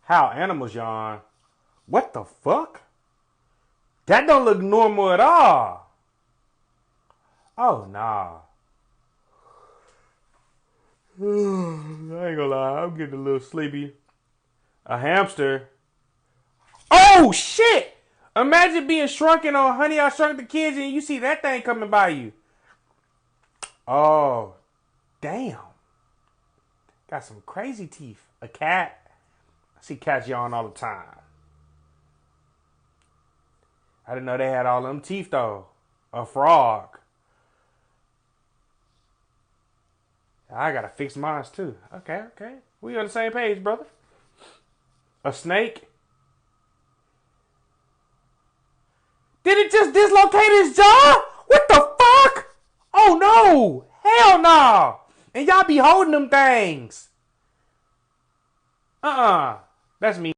How animals yawn. What the fuck? That don't look normal at all. Oh, nah. I ain't gonna lie, I'm getting a little sleepy. A hamster. Oh, shit! Imagine being shrunken on Honey, I Shrunk the Kids and you see that thing coming by you. Oh, damn. Got some crazy teeth. A cat. I see cats yawn all the time. I didn't know they had all them teeth, though. A frog. I gotta fix mine, too. Okay. We on the same page, brother. A snake. Did it just dislocate his jaw? What the fuck? Oh, no. Hell no. And y'all be holding them things. That's me.